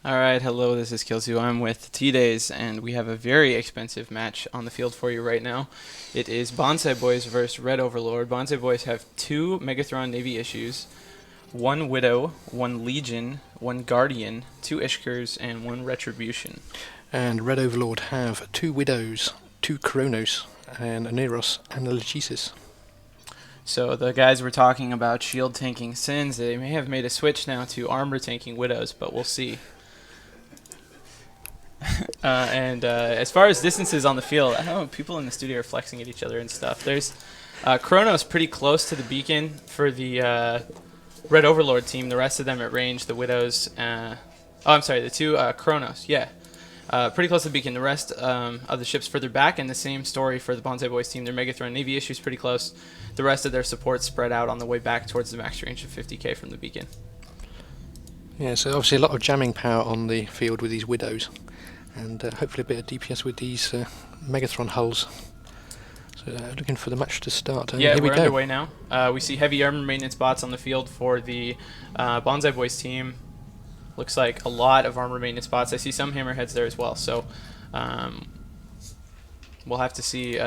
Alright, hello, this is Kilsu. I'm with T-Days, and we have a very expensive match on the field for you right now. It is Banzai Boys versus Red Overlord. Banzai Boys have two Megathron Navy issues, one Widow, one Legion, one Guardian, two Ishkers, and one Retribution. And Red Overlord have two Widows, two Kronos, and a Neros, and a Lechisis. So the guys were talking about shield tanking Sins. They may have made a switch now to armor tanking Widows, but we'll see. And as far as distances on the field, I don't know, people in the studio are flexing at each other and stuff. There's Kronos pretty close to the beacon for the Red Overlord team. The rest of them at range. The Widows. The two Kronos. Yeah. Pretty close to the beacon. The rest of the ships further back, and the same story for the Banzai Boys team. Their Megathron Navy issues pretty close. The rest of their support spread out on the way back towards the max range of 50k from the beacon. Yeah, so obviously a lot of jamming power on the field with these Widows, and hopefully a bit of DPS with these Megathron hulls. So looking for the match to start. Yeah, here we're we go. underway now. We see heavy armor maintenance bots on the field for the Banzai Boys team. Looks like a lot of armor maintenance bots. I see some hammerheads there as well. So we'll have to see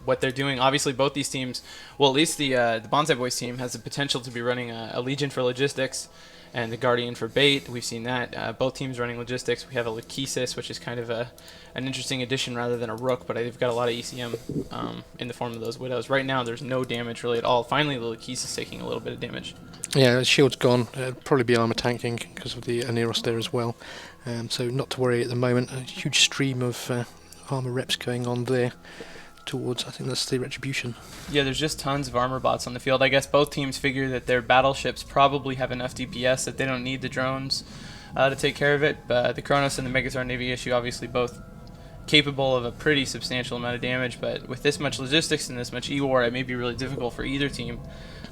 what they're doing. Obviously, both these teams, well, at least the Banzai Boys team has the potential to be running a Legion for logistics and the Guardian for bait. We've seen that. Both teams running logistics. We have a Lechisis, which is kind of an interesting addition rather than a Rook, but they've got a lot of ECM in the form of those Widows. Right now, there's no damage really at all. Finally, the Lechisis is taking a little bit of damage. Yeah, the shield's gone. Probably be armor tanking because of the Neros there as well. So not to worry at the moment. A huge stream of armor reps going on there towards, I think that's the Retribution. Yeah, there's just tons of armor bots on the field. I guess both teams figure that their battleships probably have enough DPS that they don't need the drones to take care of it. The Kronos and the Megathron Navy issue obviously both capable of a pretty substantial amount of damage, but with this much logistics and this much E-War, it may be really difficult for either team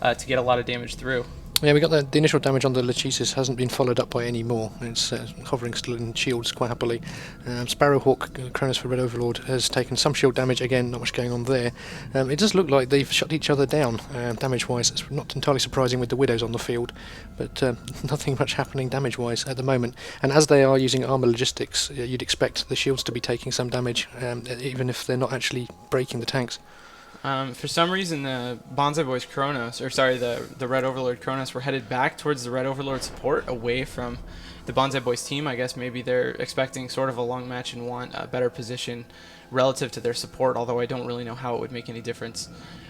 to get a lot of damage through. Yeah, we got the initial damage on the Lechisis hasn't been followed up by any more. It's hovering still in shields quite happily. Sparrowhawk, Kronos for Red Overlord, has taken some shield damage. Again, not much going on there. It does look like they've shut each other down damage-wise. It's not entirely surprising with the Widows on the field, but nothing much happening damage-wise at the moment. And as they are using armor logistics, you'd expect the shields to be taking some damage, even if they're not actually breaking the tanks. For some reason, the Banzai Boys Kronos, the Red Overlord Kronos were headed back towards the Red Overlord support, away from the Banzai Boys team. I guess maybe they're expecting sort of a long match and want a better position relative to their support, although I don't really know how it would make any difference.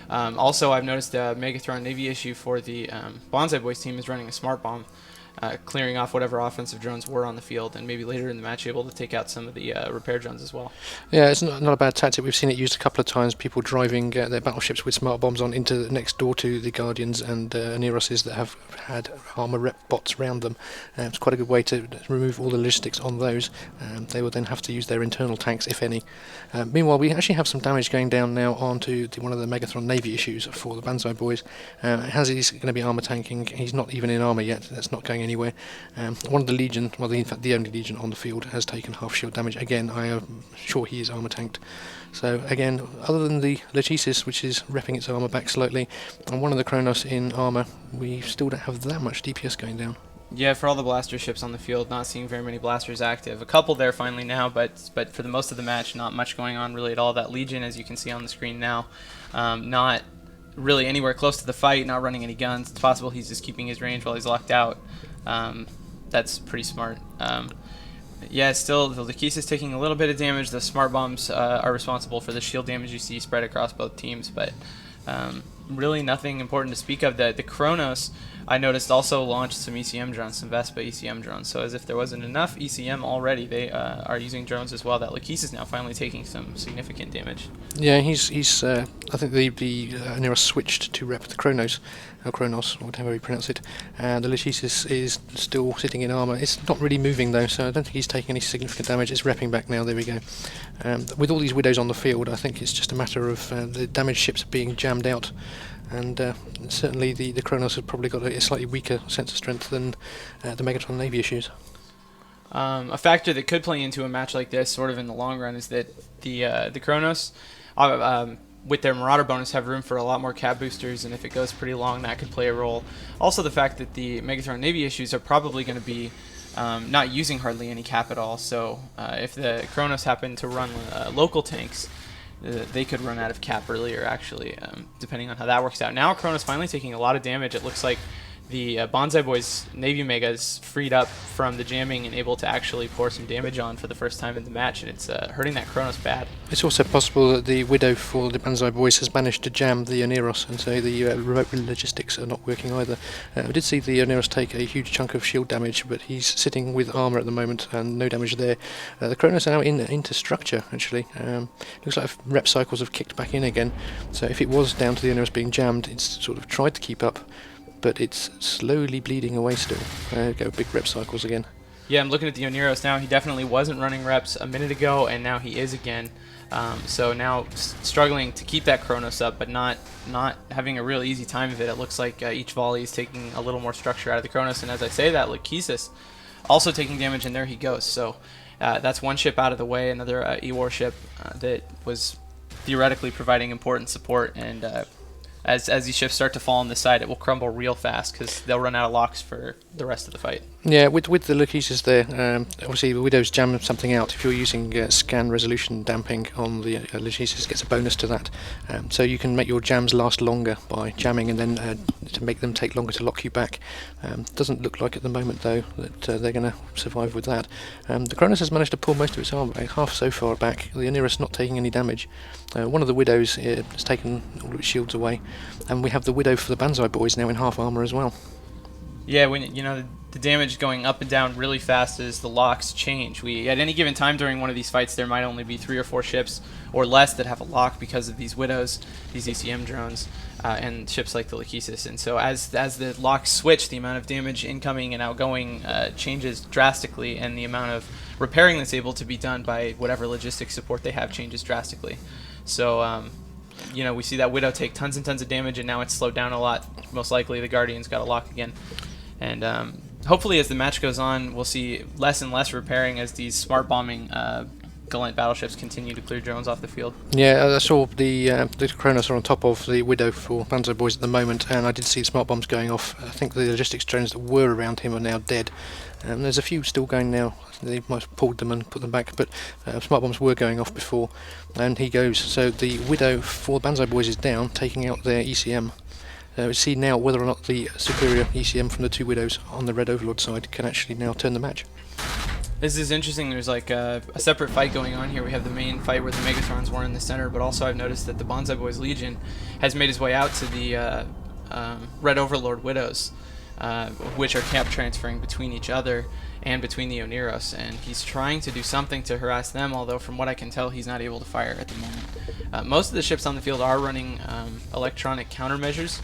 Also, I've noticed the Megathron Navy issue for the Banzai Boys team is running a smart bomb, clearing off whatever offensive drones were on the field, and maybe later in the match able to take out some of the repair drones as well. Yeah, it's not a bad tactic. We've seen it used a couple of times. People driving their battleships with smart bombs on into next door to the Guardians and Neroses that have had armor rep bots around them. It's quite a good way to remove all the logistics on those. They will then have to use their internal tanks, if any. Meanwhile, we actually have some damage going down now onto one of the Megathron Navy issues for the Banzai Boys. Hazzy's going to be armor tanking. He's not even in armor yet. That's not going anywhere. One of the Legion, in fact the only Legion on the field, has taken half shield damage. Again, I am sure he is armor tanked. So again, other than the Lechisis, which is repping its armor back slightly, and one of the Kronos in armor, we still don't have that much DPS going down. Yeah, for all the blaster ships on the field, not seeing very many blasters active. A couple there finally now, but for the most of the match, not much going on really at all. That Legion, as you can see on the screen now, not really anywhere close to the fight, not running any guns. It's possible he's just keeping his range while he's locked out. That's pretty smart. Yeah, still, the Lechisis is taking a little bit of damage. The smart bombs are responsible for the shield damage you see spread across both teams, but really nothing important to speak of. The Kronos, I noticed, also launched some ECM drones, some Vespa ECM drones. So as if there wasn't enough ECM already, they are using drones as well. That Lechisis is now finally taking some significant damage. Yeah, he's I think the Neros switched to rep the Kronos, or Kronos, or whatever you pronounce it, and the Lechisis is still sitting in armour. It's not really moving though, so I don't think he's taking any significant damage. It's repping back now, there we go. With all these Widows on the field, I think it's just a matter of the damaged ships being jammed out, and certainly the Kronos has probably got a slightly weaker sense of strength than the Megathron Navy issues. A factor that could play into a match like this, sort of in the long run, is that the Kronos, with their Marauder bonus, have room for a lot more cap boosters, and if it goes pretty long, that could play a role. Also, the fact that the Megathron Navy issues are probably going to be not using hardly any cap at all. So if the Kronos happen to run local tanks, they could run out of cap earlier, actually, depending on how that works out. Now Kronos finally taking a lot of damage. It looks like the Banzai Boys Navy Mega is freed up from the jamming and able to actually pour some damage on for the first time in the match, and it's hurting that Kronos bad. It's also possible that the Widow for the Banzai Boys has managed to jam the Oneros, and so the remote logistics are not working either. We did see the Oneros take a huge chunk of shield damage, but he's sitting with armour at the moment and no damage there. The Kronos are now into structure, actually. Looks like rep cycles have kicked back in again, so if it was down to the Oneros being jammed, it's sort of tried to keep up, but it's slowly bleeding away still. Go big rep cycles again. Yeah, I'm looking at the Oneros now. He definitely wasn't running reps a minute ago, and now he is again. So now struggling to keep that Kronos up, but not having a real easy time of it. It looks like each volley is taking a little more structure out of the Kronos, and as I say that, Lachesis also taking damage, and there he goes. So that's one ship out of the way, another E-War ship that was theoretically providing important support, and as these ships start to fall on the side, it will crumble real fast because they'll run out of locks for the rest of the fight. Yeah, with the Lachesis there, obviously the Widow's jam something out. If you're using scan resolution damping on the Lachesis, gets a bonus to that. So you can make your jams last longer by jamming, and then to make them take longer to lock you back. Doesn't look like at the moment though that they're going to survive with that. The Kronos has managed to pull most of its armor back, half so far back. The Oneros not taking any damage. One of the Widows has taken all of its shields away, and we have the Widow for the Banzai Boys now in half armor as well. Yeah, when the damage going up and down really fast as the locks change. At any given time during one of these fights, there might only be 3 or 4 ships or less that have a lock because of these Widows, these ECM drones, and ships like the Lachesis. And so as the locks switch, the amount of damage incoming and outgoing changes drastically, and the amount of repairing that's able to be done by whatever logistics support they have changes drastically. So we see that Widow take tons and tons of damage, and now it's slowed down a lot. Most likely the Guardian's got a lock again. And hopefully as the match goes on, we'll see less and less repairing as these smart bombing Gallant battleships continue to clear drones off the field. Yeah, I saw the Kronos are on top of the Widow for Banzai Boys at the moment, and I did see smart bombs going off. I think the logistics drones that were around him are now dead. There's a few still going now. They might have pulled them and put them back, but smart bombs were going off before, and he goes. So the Widow for Banzai Boys is down, taking out their ECM. We see now whether or not the superior ECM from the 2 Widows on the Red Overlord side can actually now turn the match. This is interesting. There's like a separate fight going on here. We have the main fight where the Megathrons were in the center, but also I've noticed that the Banzai Boys Legion has made his way out to the Red Overlord Widows, which are camp transferring between each other and between the Oneros, and he's trying to do something to harass them, although from what I can tell he's not able to fire at the moment. Most of the ships on the field are running electronic countermeasures,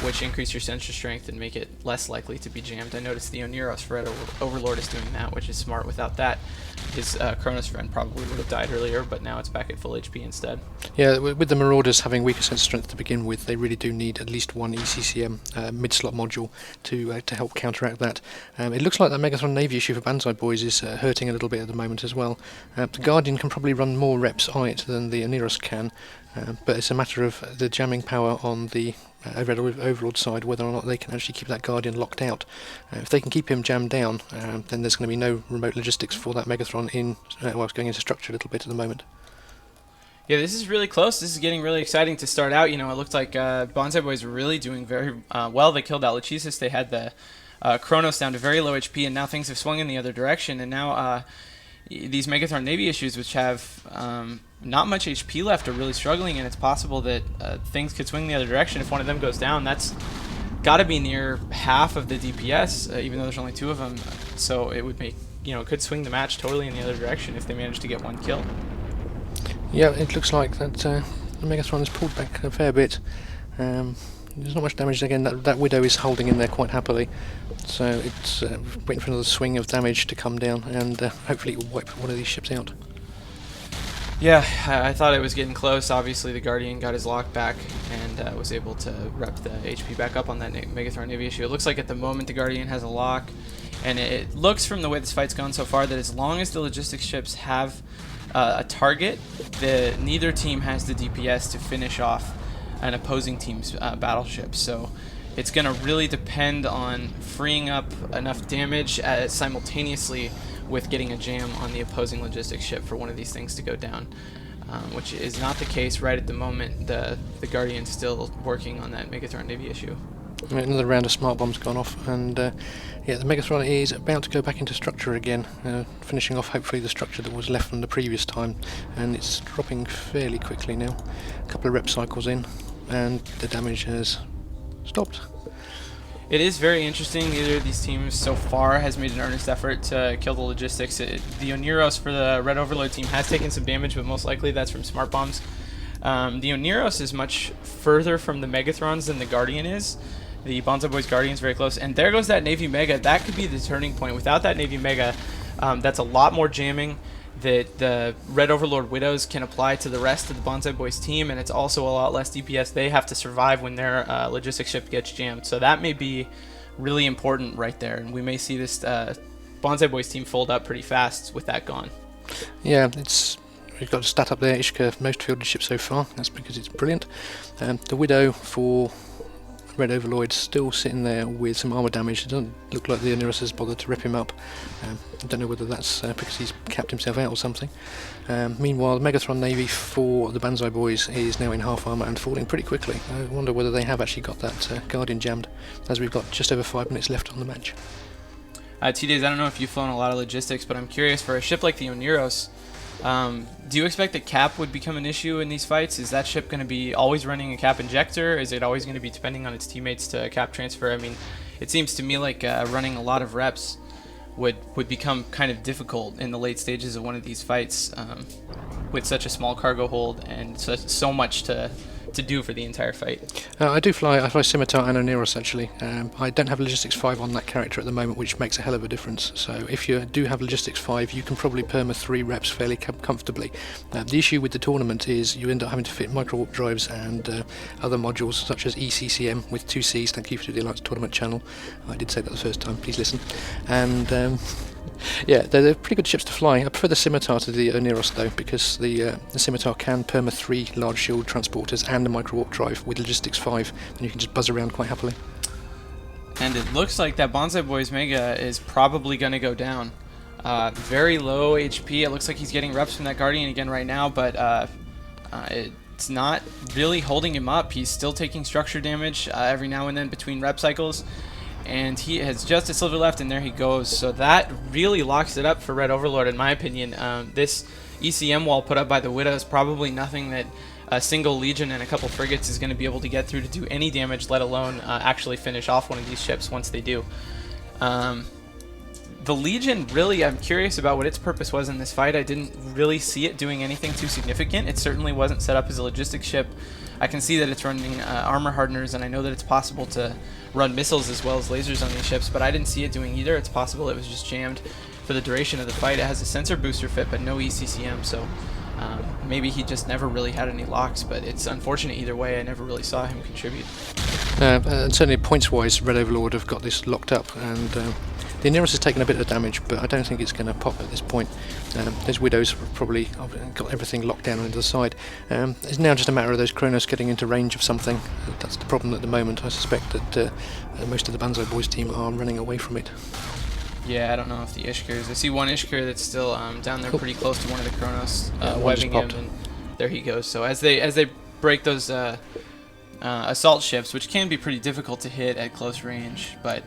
which increase your sensor strength and make it less likely to be jammed. I noticed the Oneros Red Overlord is doing that, which is smart. Without that, his Kronos friend probably would have died earlier, but now it's back at full HP instead. Yeah, with the Marauders having weaker sensor strength to begin with, they really do need at least one ECCM mid-slot module to help counteract that. It looks like that Megathron Navy issue for Banzai Boys is hurting a little bit at the moment as well. The Guardian can probably run more reps on it than the Oneros can, but it's a matter of the jamming power on the Red Overlord side, whether or not they can actually keep that Guardian locked out. If they can keep him jammed down, then there's going to be no remote logistics for that Megatron in, it's going into structure a little bit at the moment. Yeah, this is really close. This is getting really exciting to start out. It looked like Banzai Boys were really doing very well. They killed out Lachesis. They had the Kronos down to very low HP, and now things have swung in the other direction. And now these Megathron Navy issues, which have not much HP left, are really struggling, and it's possible that things could swing the other direction. If one of them goes down, that's got to be near half of the DPS, even though there's only 2 of them. So it would make, it could swing the match totally in the other direction if they manage to get one kill. Yeah, it looks like that the Megathron has pulled back a fair bit. There's not much damage again. That Widow is holding in there quite happily, so it's waiting for another swing of damage to come down, and hopefully it will wipe one of these ships out. Yeah, I thought it was getting close. Obviously the Guardian got his lock back and was able to rep the HP back up on that Megathron Navy issue. It looks like at the moment the Guardian has a lock, and it looks from the way this fight's gone so far that as long as the logistics ships have a target, neither team has the DPS to finish off an opposing team's battleship. So it's going to really depend on freeing up enough damage simultaneously with getting a jam on the opposing logistics ship for one of these things to go down, which is not the case right at the moment. The Guardian's still working on that Megatron Navy issue. Another round of smart bombs gone off, and yeah, the Megatron is about to go back into structure again, finishing off hopefully the structure that was left from the previous time, and it's dropping fairly quickly now. A couple of rep cycles in, and the damage has stopped. It is very interesting. Neither of these teams so far has made an earnest effort to kill the logistics. The Oniros for the Red Overlord team has taken some damage, but most likely that's from smart bombs. The Oniros is much further from the Megatrons than the Guardian is. The Banzai Boys Guardian is very close, and there goes that Navy Mega. That could be the turning point. Without that Navy Mega, that's a lot more jamming that the Red Overlord Widows can apply to the rest of the Banzai Boys team, and it's also a lot less DPS they have to survive when their logistics ship gets jammed. So that may be really important right there, and we may see this Banzai Boys team fold up pretty fast with that gone. Yeah, we've got a stat up there, Ishka most fielded ships so far. That's because it's brilliant. The Widow for Red Overlord still sitting there with some armour damage. It doesn't look like the Oniros has bothered to rip him up. I don't know whether that's because he's capped himself out or something. Meanwhile, the Megatron Navy for the Banzai Boys is now in half armour and falling pretty quickly. I wonder whether they have actually got that Guardian jammed, as we've got just over 5 minutes left on the match. T-Days, I don't know if you've flown a lot of logistics, but I'm curious, for a ship like the Oniros, do you expect that cap would become an issue in these fights? Is that ship going to be always running a cap injector? Is it always going to be depending on its teammates to cap transfer? I mean, it seems to me like running a lot of reps would become kind of difficult in the late stages of one of these fights, with such a small cargo hold and so much to do for the entire fight. I fly Scimitar and Oniros actually. I don't have Logistics 5 on that character at the moment, which makes a hell of a difference. So if you do have Logistics 5, you can probably perma 3 reps fairly comfortably. The issue with the tournament is you end up having to fit micro warp drives and other modules such as ECCM with 2 Cs. Thank you for the Alliance Tournament channel. I did say that the first time, please listen. And yeah, they're pretty good ships to fly. I prefer the Scimitar to the Oniros though, because the Scimitar can perma 3 large shield transporters and a micro warp drive with Logistics 5, and you can just buzz around quite happily. And it looks like that Banzai Boys Mega is probably going to go down. Very low HP. It looks like he's getting reps from that Guardian again right now, but it's not really holding him up. He's still taking structure damage every now and then between rep cycles. And he has just a silver left, and there he goes. So that really locks it up for Red Overlord, in my opinion. This ECM wall put up by the Widow is probably nothing that a single Legion and a couple frigates is going to be able to get through to do any damage, let alone actually finish off one of these ships once they do. The Legion, really, I'm curious about what its purpose was in this fight. I didn't really see it doing anything too significant. It certainly wasn't set up as a logistics ship. I can see that it's running armor hardeners, and I know that it's possible to run missiles as well as lasers on these ships, but I didn't see it doing either. It's possible it was just jammed for the duration of the fight. It has a sensor booster fit, but no ECCM, so maybe he just never really had any locks, but it's unfortunate either way. I never really saw him contribute. And certainly points-wise, Red Overlord have got this locked up, and the Oniros has taken a bit of damage, but I don't think it's going to pop at this point. Those Widows have probably got everything locked down on the side. It's now just a matter of those Kronos getting into range of something. That's the problem at the moment. I suspect that most of the Banzai Boys team are running away from it. Yeah, I don't know if the Ishkars. I see one Ishkar that's still down there pretty close to one of the Kronos, webbing him, and there he goes. So as they break those assault ships, which can be pretty difficult to hit at close range, but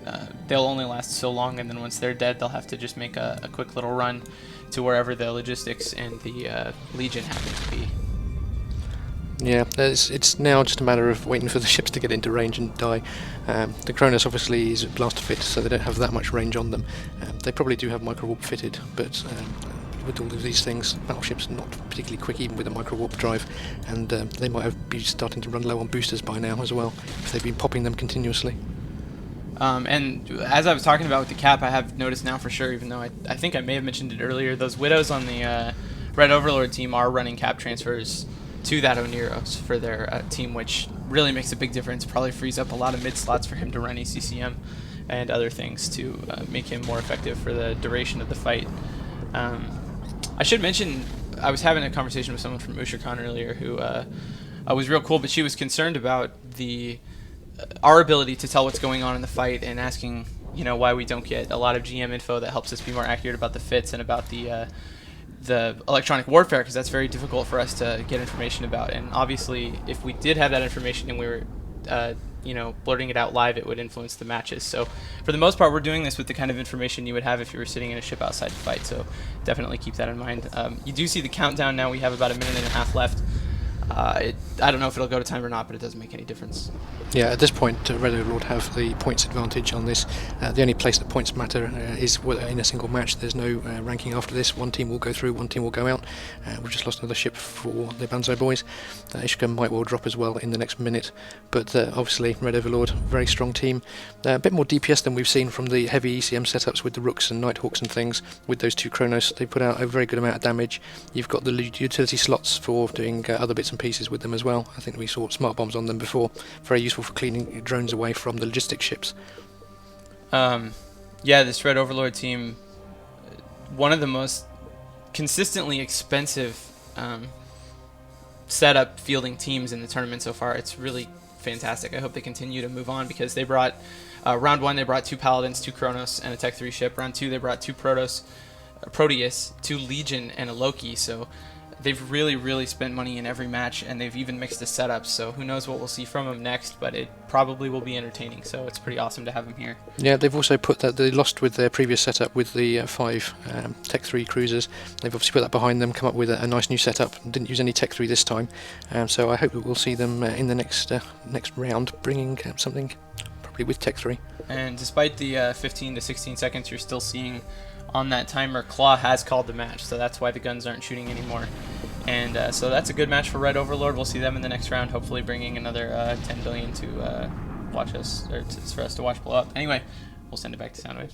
they'll only last so long, and then once they're dead, they'll have to just make a quick little run to wherever the logistics and the Legion happen to be. Yeah, it's now just a matter of waiting for the ships to get into range and die. The Kronos obviously is blaster fit, so they don't have that much range on them. They probably do have micro warp fitted, but with all of these things, battleships are not particularly quick even with a micro warp drive, and they might be starting to run low on boosters by now as well, if they've been popping them continuously. And as I was talking about with the cap, I have noticed now for sure, even though I think I may have mentioned it earlier, those Widows on the Red Overlord team are running cap transfers to that Oniros for their team, which really makes a big difference. Probably frees up a lot of mid slots for him to run ECCM and other things to make him more effective for the duration of the fight. I should mention, I was having a conversation with someone from Ushirkan earlier who was real cool, but she was concerned about the our ability to tell what's going on in the fight and asking, why we don't get a lot of GM info that helps us be more accurate about the fits and about the electronic warfare, because that's very difficult for us to get information about. And obviously, if we did have that information and we were, blurting it out live, it would influence the matches. So for the most part, we're doing this with the kind of information you would have if you were sitting in a ship outside the fight. So definitely keep that in mind. You do see the countdown now. We have about 1.5 minutes left. I don't know if it'll go to time or not, but it doesn't make any difference. Yeah, at this point, Red Overlord have the points advantage on this. The only place that points matter is in a single match. There's no ranking after this. One team will go through, one team will go out. We've just lost another ship for the Banzai boys. Ishika might well drop as well in the next minute, but obviously Red Overlord, very strong team. A bit more DPS than we've seen from the heavy ECM setups with the Rooks and Nighthawks and things. With those two Kronos, they put out a very good amount of damage. You've got the utility slots for doing other bits and pieces with them as well. I think we saw smart bombs on them before. Very useful for cleaning drones away from the logistic ships. Yeah, this Red Overlord team, one of the most consistently expensive setup fielding teams in the tournament so far. It's really fantastic. I hope they continue to move on, because they brought round 1 they brought 2 Paladins, 2 Kronos, and a Tech 3 ship. Round 2 they brought 2 Proteus, 2 Legion, and a Loki. So they've really spent money in every match, and they've even mixed the setups, so who knows what we'll see from them next, but it probably will be entertaining, so it's pretty awesome to have them here. Yeah, they've also put that, they lost with their previous setup with the 5 Tech 3 cruisers. They've obviously put that behind them, come up with a nice new setup, didn't use any Tech 3 this time, so I hope that we'll see them in the next round bringing something probably with Tech 3. And despite the 15 to 16 seconds you're still seeing on that timer, Claw has called the match, so that's why the guns aren't shooting anymore. And so that's a good match for Red Overlord. We'll see them in the next round, hopefully bringing another 10 billion to watch us, or for us to watch blow up. Anyway, we'll send it back to Soundwave.